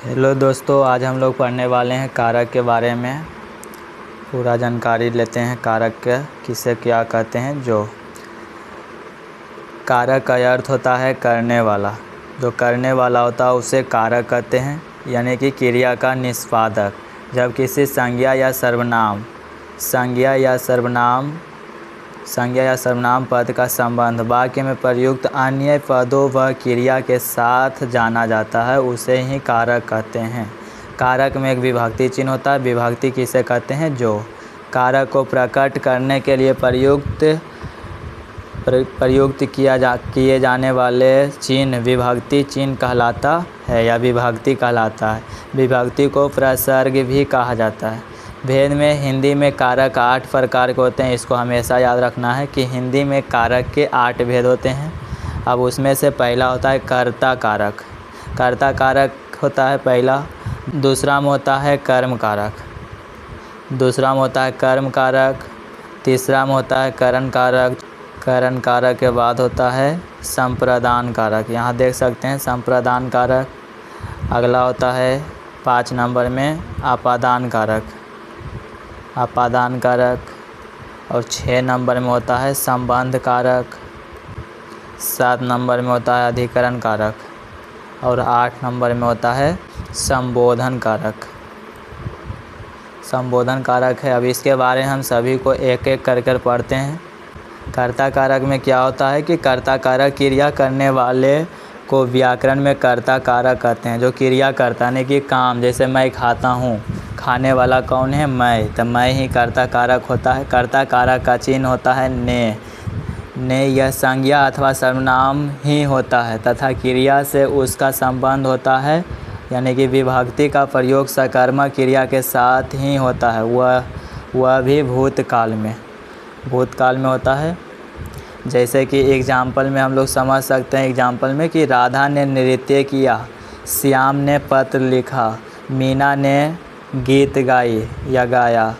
Hello दोस्तों, आज हम लोग पढ़ने वाले हैं कारक के बारे में। पूरा जानकारी लेते हैं कारक के किसे क्या कहते हैं। जो कारक का अर्थ होता है करने वाला। जो करने वाला होता है उसे कारक कहते हैं, यानी कि क्रिया का निष्पादक। जब किसी संज्ञा या सर्वनाम पद का संबंध वाक्य में प्रयुक्त अन्य पदों व क्रिया के साथ जाना जाता है, उसे ही कारक कहते हैं। कारक में एक विभक्ति चिन्ह होता है। विभक्ति किसे कहते हैं? जो कारक को प्रकट करने के लिए प्रयुक्त किए जाने वाले चिन्ह विभक्ति चिन्ह कहलाता है या विभक्ति कहलाता है। विभक्ति को प्रसर्ग भी कहा जाता है। भेद में हिंदी में कारक 8 प्रकार के होते हैं। इसको हमेशा याद रखना है कि हिंदी में कारक के 8 भेद होते हैं। अब उसमें से पहला होता है कर्ता कारक। कर्ता कारक होता है पहला। दूसरा में होता है कर्म कारक। दूसरा में होता है कर्म कारक। तीसरा में होता है करण कारक। करण कारक के बाद होता है संप्रदान कारक। यहाँ देख सकते हैं संप्रदान कारक। अगला होता है 5 नंबर में आपादान कारक। आपादान कारक। और 6 नंबर में होता है संबंध कारक। 7 नंबर में होता है अधिकरण कारक। और 8 नंबर में होता है संबोधन कारक। संबोधन कारक है। अब इसके बारे में हम सभी को एक एक कर पढ़ते हैं। कर्ता कारक में क्या होता है कि कर्ता कारक क्रिया करने वाले को व्याकरण में कर्ता कारक कहते हैं। जो क्रिया करता है कि काम, जैसे मैं खाता हूँ, खाने वाला कौन है? मैं। तो मैं ही कर्ता कारक होता है। कर्ता कारक का चिन्ह होता है ने। यह संज्ञा अथवा सर्वनाम ही होता है तथा क्रिया से उसका संबंध होता है, यानी कि विभक्ति का प्रयोग सकर्मक क्रिया के साथ ही होता है। वह भी भूतकाल में होता है। जैसे कि एग्जाम्पल में हम लोग समझ सकते हैं एग्जाम्पल में कि राधा ने नृत्य किया, श्याम ने पत्र लिखा, मीना ने गीत गाया,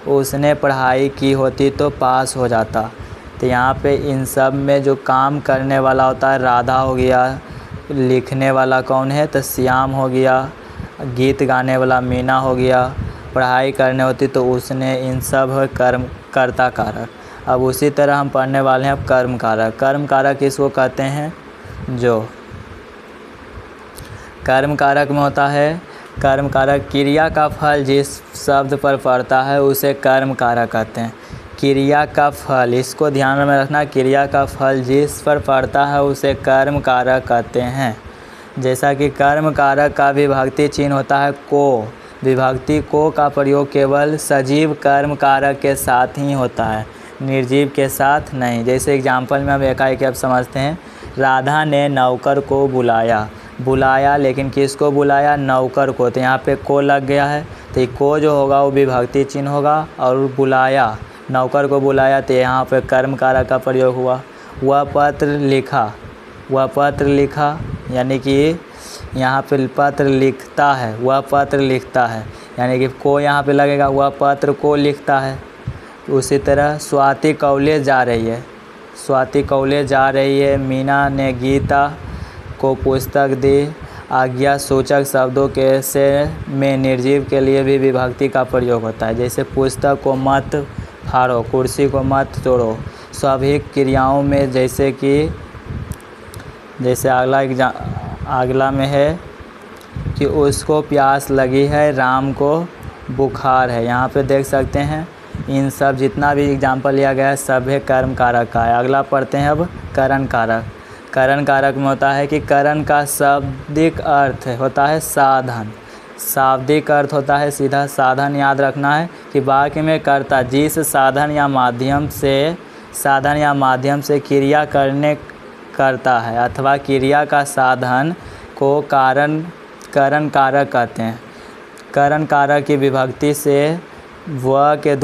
उसने पढ़ाई की होती तो पास हो जाता। तो यहाँ पे इन सब में जो काम करने वाला होता है राधा हो गया, लिखने वाला कौन है? तो श्याम हो गया, गीत गाने वाला मीना हो गया, पढ़ाई करने होती तो उसने। इन सब है कर्ता कारक। अब उसी तरह हम पढ़ने वाले हैं अब कर्म कारक। कर्म कारक किसको कहते हैं? जो कर्म कारक में होता है कर्म कारक क्रिया का फल जिस शब्द पर पड़ता है उसे कर्म कारक कहते हैं। क्रिया का फल, इसको ध्यान में रखना, क्रिया का फल जिस पर पड़ता है उसे कर्म कारक कहते हैं। जैसा कि कर्म कारक का विभक्ति चिन्ह होता है को। विभक्ति को का प्रयोग केवल सजीव कर्म कारक के साथ ही होता है, निर्जीव के साथ नहीं। जैसे एग्जाम्पल में हम एकाएक अब समझते हैं। राधा ने नौकर को बुलाया, लेकिन किसको बुलाया? नौकर को। तो यहाँ पे को लग गया है, तो को जो होगा वो विभक्ति चिन्ह होगा। और बुलाया, नौकर को बुलाया, तो यहाँ पे कर्म कारक का प्रयोग हुआ। वह पत्र लिखा, यानी कि यहाँ पे पत्र लिखता है, वह पत्र लिखता है, यानी कि को यहाँ पे लगेगा, वह पत्र को लिखता है। उसी तरह स्वाति कॉलेज जा रही है, मीना ने गीता को पुस्तक दी। आज्ञा सूचक शब्दों के से में निर्जीव के लिए भी विभक्ति का प्रयोग होता है। जैसे पुस्तक को मत फाड़ो, कुर्सी को मत तोड़ो। स्वाभाविक क्रियाओं में जैसे अगला में है कि उसको प्यास लगी है, राम को बुखार है। यहाँ पे देख सकते हैं इन सब जितना भी एग्जाम्पल लिया गया है सब है कर्म कारक का है। अगला पढ़ते हैं अब करण कारक। करण कारक में होता है कि करण का शाब्दिक अर्थ होता है साधन। शाब्दिक अर्थ होता है सीधा साधन। याद रखना है कि वाक्य में कर्ता जिस साधन या माध्यम से क्रिया करता है अथवा क्रिया का साधन को करण कारक कहते हैं। करण कारक की विभक्ति से व के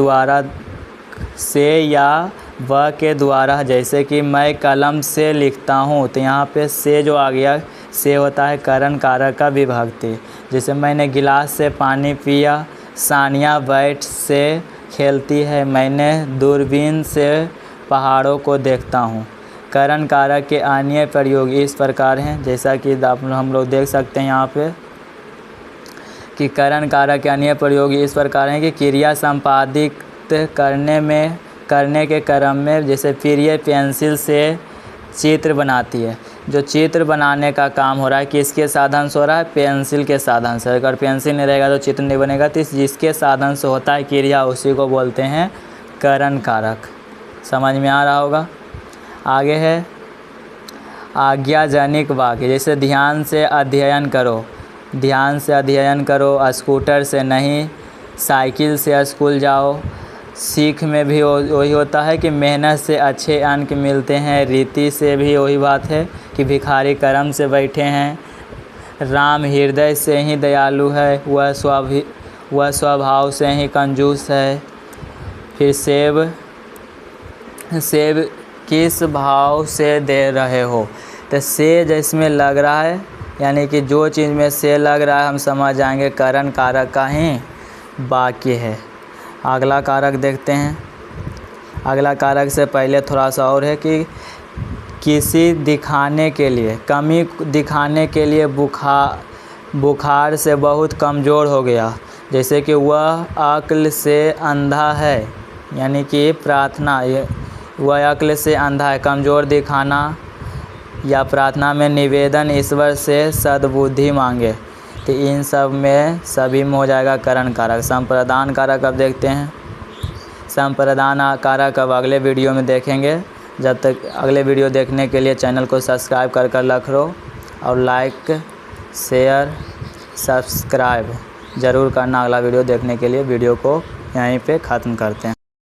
द्वारा, जैसे कि मैं कलम से लिखता हूँ, तो यहाँ पे से जो आ गया, से होता है करण कारक का विभक्ति। जैसे मैंने गिलास से पानी पिया, सानिया बैट से खेलती है, मैंने दूरबीन से पहाड़ों को देखता हूँ। करण कारक के अन्य प्रयोग इस प्रकार हैं, जैसा कि हम लोग देख सकते हैं यहाँ पे कि करण कारक के अन्य प्रयोग इस प्रकार हैं कि क्रिया संपादित करने के क्रम में जैसे प्रिय पेंसिल से चित्र बनाती है। जो चित्र बनाने का काम हो रहा है किसके साधन से हो रहा है? पेंसिल के साधन से। अगर पेंसिल नहीं रहेगा तो चित्र नहीं बनेगा। तो जिसके साधन से होता है क्रिया उसी को बोलते हैं करण कारक। समझ में आ रहा होगा। आगे है आज्ञाजनिक वाक्य, जैसे ध्यान से अध्ययन करो, ध्यान से अध्ययन करो, स्कूटर से नहीं, साइकिल से स्कूल जाओ। सीख में भी वही होता है कि मेहनत से अच्छे अंक मिलते हैं। रीति से भी वही बात है कि भिखारी कर्म से बैठे हैं। राम हृदय से ही दयालु है, वह स्वभाव से ही कंजूस है। फिर सेब किस भाव से दे रहे हो? तो से जिसमें लग रहा है यानी कि जो चीज़ में से लग रहा है हम समझ जाएंगे करण कारक का ही वाक्य है। अगला कारक देखते हैं। अगला कारक से पहले थोड़ा सा और है कि किसी दिखाने के लिए, कमी दिखाने के लिए बुखार से बहुत कमज़ोर हो गया। जैसे कि वह अक्ल से अंधा है, यानी कि प्रार्थना, वह अक्ल से अंधा है, कमज़ोर दिखाना। या प्रार्थना में निवेदन ईश्वर से सद्बुद्धि मांगे। तो इन सब में सभी में हो जाएगा करण कारक। संप्रदान कारक अब देखते हैं। संप्रदान कारक अब अगले वीडियो में देखेंगे। जब तक अगले वीडियो देखने के लिए चैनल को सब्सक्राइब कर रख लो और लाइक शेयर सब्सक्राइब ज़रूर करना। अगला वीडियो देखने के लिए वीडियो को यहीं पे ख़त्म करते हैं।